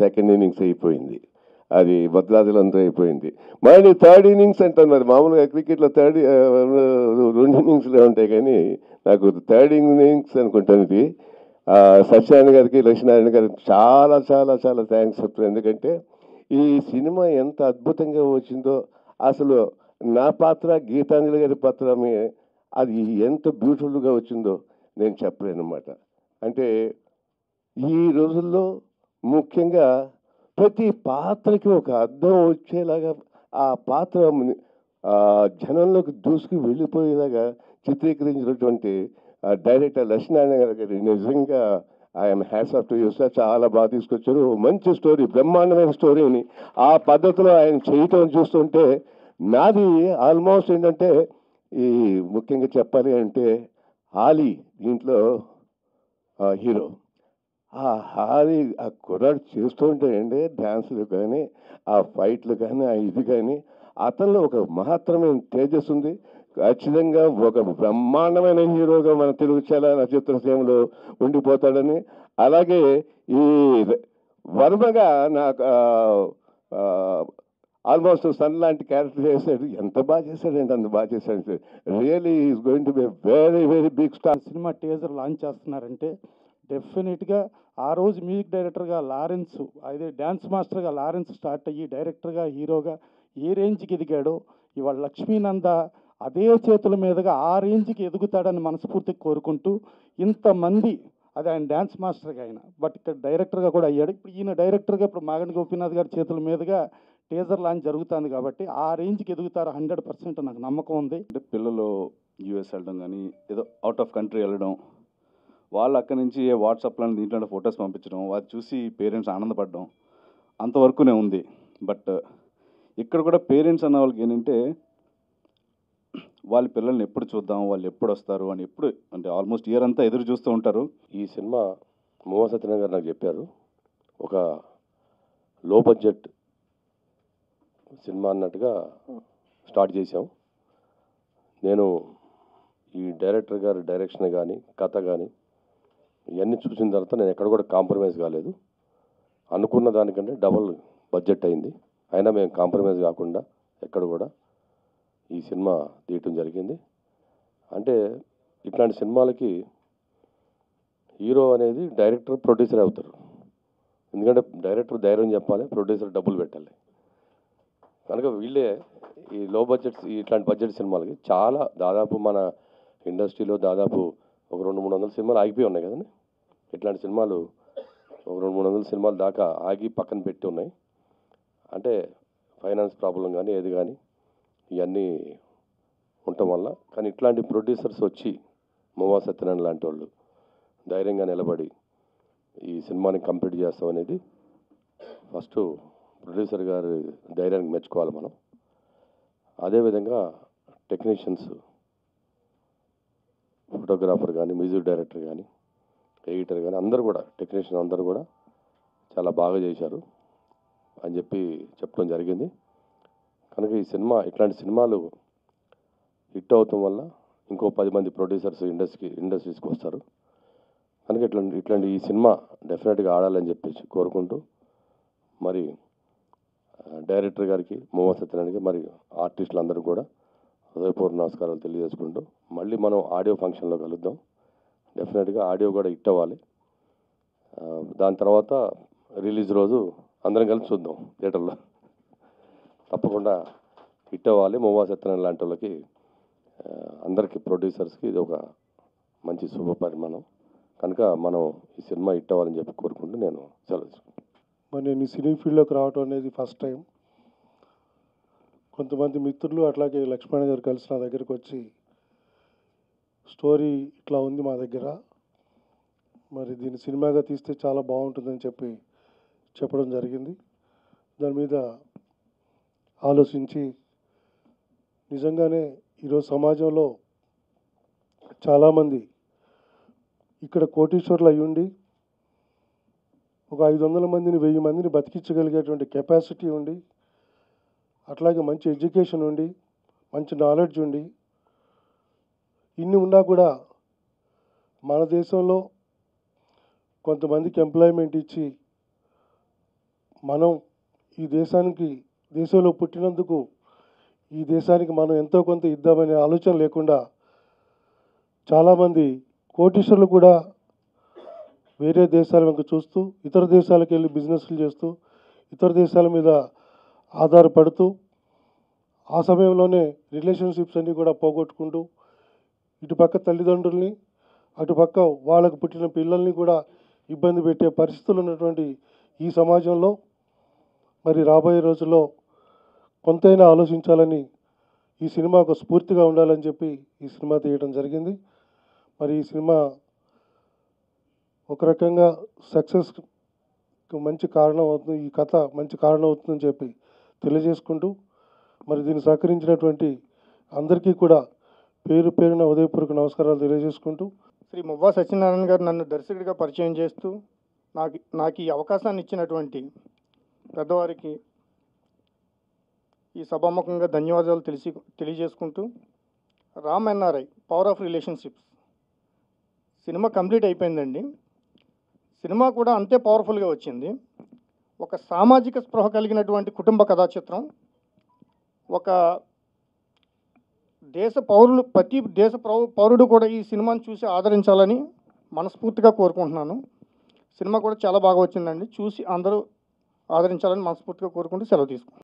Second innings అయిపోయింది, అది బద్లాదులంతా అయిపోయింది. మళ్ళీ థర్డ్ ఇన్నింగ్స్ అంటాను. మరి మామూలుగా క్రికెట్లో రెండు ఇన్నింగ్స్లో ఉంటాయి, కానీ నాకు థర్డ్ ఇన్నింగ్స్ అనుకుంటాను ఇది. సత్యనారాయణ గారికి, లక్ష్మీనారాయణ గారికి చాలా చాలా చాలా థ్యాంక్స్ చెప్తాను. ఎందుకంటే ఈ సినిమా ఎంత అద్భుతంగా వచ్చిందో, అసలు నా పాత్ర, గీతాంజలి గారి పాత్ర అది ఎంత బ్యూటిఫుల్గా వచ్చిందో నేను చెప్పలేను అన్నమాట. అంటే ఈ రోజుల్లో ముఖ్యంగా ప్రతి పాత్రకి ఒక అర్థం వచ్చేలాగా ఆ పాత్ర జనంలోకి దూసుకు వెళ్ళిపోయేలాగా చిత్రీకరించినటువంటి డైరెక్టర్ లక్ష్మీనారాయణ గారి నిజంగా I'm hats off to you sir. చాలా బాగా తీసుకొచ్చారు, మంచి స్టోరీ, బ్రహ్మాండమైన స్టోరీని ఆ పద్ధతిలో ఆయన చేయటం చూస్తుంటే నాది ఆల్మోస్ట్ ఏంటంటే ఈ ముఖ్యంగా చెప్పాలి అంటే ఆలీ దీంట్లో హీరో. ఆ హారీ ఆ కుర్రాడు చేస్తుంటే అండి డ్యాన్సులు కానీ, ఆ ఫైట్లు కానీ, ఆ ఇది కానీ అతనిలో ఒక మహత్తరమైన తేజస్ ఉంది. ఖచ్చితంగా ఒక బ్రహ్మాండమైన హీరోగా మన తెలుగు చిత్రసీమలో ఉండిపోతాడని. అలాగే ఈ వర్మగా నాకు ఆల్మోస్ట్ సన్ లాంటి క్యారెక్టర్ చేశాడు. ఎంత బాగా చేశాడంటే అంత బాగా చేశాడు. Really is going to be very very big star. Cinema teaser launch చేస్తున్నారంటే డెఫినెట్గా ఆ రోజు మ్యూజిక్ డైరెక్టర్గా లారెన్స్, అదే డ్యాన్స్ మాస్టర్గా లారెన్స్ స్టార్ట్ అయ్యి డైరెక్టర్గా, హీరోగా ఏ రేంజ్కి ఎదిగాడో ఇవాళ లక్ష్మీనంద అదే చేతుల మీదుగా ఆ రేంజ్కి ఎదుగుతాడని మనస్ఫూర్తిగా కోరుకుంటూ, ఇంతమంది అది ఆయన డ్యాన్స్ మాస్టర్గా ఆయన, బట్ ఇక్కడ డైరెక్టర్గా కూడా అయ్యాడు. ఇప్పుడు ఈయన డైరెక్టర్గా ఇప్పుడు మాగంటి గోపీనాథ్ గారి చేతుల మీదుగా టీజర్ లాంచ్ జరుగుతుంది కాబట్టి ఆ రేంజ్కి ఎదుగుతారు 100% నాకు నమ్మకం ఉంది. అంటే పిల్లలు యూఎస్ వెళ్ళడం కానీ ఏదో అవుట్ ఆఫ్ కంట్రీ వెళ్ళడం, వాళ్ళు అక్కడి నుంచి వాట్సాప్లో దీంట్లో ఫొటోస్ పంపించడం, అది చూసి పేరెంట్స్ ఆనందపడడం అంతవరకునే ఉంది. బట్ ఇక్కడ కూడా పేరెంట్స్ అన్న వాళ్ళకి ఏంటంటే వాళ్ళ పిల్లల్ని ఎప్పుడు చూద్దాం, వాళ్ళు ఎప్పుడు వస్తారు అని ఎప్పుడు అంటే ఆల్మోస్ట్ ఇయర్ అంతా ఎదురు చూస్తూ ఉంటారు. ఈ సినిమా మువ్వ సత్యనారాయణ గారు నాకు చెప్పారు, ఒక లో బడ్జెట్ సినిమా అన్నట్టుగా స్టార్ట్ చేశాం. నేను ఈ డైరెక్టర్ గారి డైరెక్షన్ కానీ, కథ కానీ ఇవన్నీ చూసిన తర్వాత నేను ఎక్కడ కూడా కాంప్రమైజ్ కాలేదు. అనుకున్న దానికంటే డబుల్ బడ్జెట్ అయింది, అయినా మేము కాంప్రమైజ్ కాకుండా ఎక్కడ కూడా ఈ సినిమా తీయటం జరిగింది. అంటే ఇట్లాంటి సినిమాలకి హీరో అనేది డైరెక్టర్, ప్రొడ్యూసర్ అవుతారు. ఎందుకంటే డైరెక్టర్ ధైర్యం చెప్పాలి, ప్రొడ్యూసర్ డబ్బులు పెట్టాలి. కనుక వీళ్ళే ఈ లో బడ్జెట్స్, ఇట్లాంటి బడ్జెట్ సినిమాలకి చాలా దాదాపు మన ఇండస్ట్రీలో దాదాపు ఒక 200-300 సినిమాలు ఆగిపోయి ఉన్నాయి కదండి. ఇట్లాంటి సినిమాలు ఒక 200-300 సినిమాలు దాకా ఆగి పక్కన పెట్టి ఉన్నాయి. అంటే ఫైనాన్స్ ప్రాబ్లం కానీ ఏది కానీ ఇవన్నీ ఉండటం వల్ల. కానీ ఇట్లాంటి ప్రొడ్యూసర్స్ వచ్చి మువ్వ సత్యనారాయణ లాంటి వాళ్ళు ధైర్యంగా నిలబడి ఈ సినిమాని కంప్లీట్ చేస్తాం అనేది ఫస్ట్ ప్రొడ్యూసర్ గారి ధైర్యానికి మెచ్చుకోవాలి మనం. అదేవిధంగా టెక్నీషియన్స్, ఫోటోగ్రాఫర్ కానీ, మ్యూజిక్ డైరెక్టర్ కానీ, ఎడిటర్ కానీ అందరూ కూడా, టెక్నీషియన్ అందరూ కూడా చాలా బాగా చేశారు అని చెప్పడం జరిగింది. కనుక ఈ సినిమా, ఇట్లాంటి సినిమాలు హిట్ అవటం వల్ల ఇంకో 10 మంది ప్రొడ్యూసర్స్ ఇండస్ట్రీస్కి వస్తారు. కనుక ఇట్లాంటి ఈ సినిమా డెఫినెట్గా ఆడాలని చెప్పేసి కోరుకుంటూ, మరి డైరెక్టర్ గారికి, మువ్వ సత్యనారాయణకి, మరి ఆర్టిస్టులందరూ కూడా హృదయపూర్వక నమస్కారాలు తెలియజేసుకుంటూ, మళ్ళీ మనం ఆడియో ఫంక్షన్లో కలుద్దాం. డెఫినెట్గా ఆడియో కూడా హిట్ అవ్వాలి. దాని తర్వాత రిలీజ్ రోజు అందరం కలిసి చూద్దాం థియేటర్లో. తప్పకుండా హిట్ అవ్వాలి. మువ్వ సత్యనారాయణ లాంటి వాళ్ళకి, అందరికీ ప్రొడ్యూసర్స్కి ఇది ఒక మంచి శుభ పరిమాణం. కనుక మనం ఈ సినిమా హిట్ అవ్వాలని చెప్పి కోరుకుంటూ నేను సెలవు. మరి నేను ఈ సినీ ఫీల్డ్లోకి రావడం అనేది ఫస్ట్ టైం. కొంతమంది మిత్రులు అట్లాగే లక్ష్మణ్ గారు కలిసి నా దగ్గరికి వచ్చి స్టోరీ ఇట్లా ఉంది మా దగ్గర, మరి దీన్ని సినిమాగా తీస్తే చాలా బాగుంటుందని చెప్పడం జరిగింది. దాని మీద ఆలోచించి నిజంగానే ఈరోజు సమాజంలో చాలామంది ఇక్కడ కోటీశ్వర్లు అయ్యుండి ఒక 500 మందిని 1000 మందిని బతికించగలిగేటువంటి కెపాసిటీ ఉండి, అట్లాగే మంచి ఎడ్యుకేషన్ ఉండి, మంచి నాలెడ్జ్ ఉండి, ఇన్ని ఉన్నా కూడా మన దేశంలో కొంతమందికి ఎంప్లాయ్మెంట్ ఇచ్చి మనం ఈ దేశంలో పుట్టినందుకు ఈ దేశానికి మనం ఎంతో కొంత ఇద్దామనే ఆలోచన లేకుండా చాలామంది కోటీశ్వరులు కూడా వేరే దేశాల వెంక చూస్తూ ఇతర దేశాలకు వెళ్ళి బిజినెస్లు చేస్తూ ఇతర దేశాల మీద ఆధారపడుతూ ఆ సమయంలోనే రిలేషన్షిప్స్ అన్నీ కూడా పోగొట్టుకుంటూ ఇటుపక్క తల్లిదండ్రుల్ని అటుపక్క వాళ్ళకు పుట్టిన పిల్లల్ని కూడా ఇబ్బంది పెట్టే పరిస్థితులు ఉన్నటువంటి ఈ సమాజంలో మరి రాబోయే రోజుల్లో కొంతైనా ఆలోచించాలని ఈ సినిమా ఒక స్ఫూర్తిగా ఉండాలని చెప్పి ఈ సినిమా తీయడం జరిగింది. మరి ఈ సినిమా ఒక రకంగా సక్సెస్ మంచి కారణం అవుతుంది, ఈ కథ మంచి కారణం అవుతుందని చెప్పి తెలియజేసుకుంటూ మరి దీన్ని సహకరించినటువంటి అందరికీ కూడా పేరు పేరున ఉదయపూర్వక నమస్కారాలు తెలియజేసుకుంటూ శ్రీ మువ్వా సత్యనారాయణ గారు నన్ను దర్శకుడిగా పరిచయం చేస్తూ నాకు ఈ అవకాశాన్ని ఇచ్చినటువంటి పెద్దవారికి ఈ సభాముఖంగా ధన్యవాదాలు తెలియజేసుకుంటూ Ram NRI power of relationships cinema complete అయిపోయిందండి. సినిమా కూడా అంతే పవర్ఫుల్గా వచ్చింది. ఒక సామాజిక స్పృహ కలిగినటువంటి కుటుంబ కథా చిత్రం. ఒక ప్రతి దేశ పౌరుడు కూడా ఈ సినిమాను చూసి ఆదరించాలని మనస్ఫూర్తిగా కోరుకుంటున్నాను. సినిమా కూడా చాలా బాగా వచ్చిందండి. చూసి అందరూ ఆదరించాలని మనస్ఫూర్తిగా కోరుకుంటూ సెలవు తీసుకుంటాను.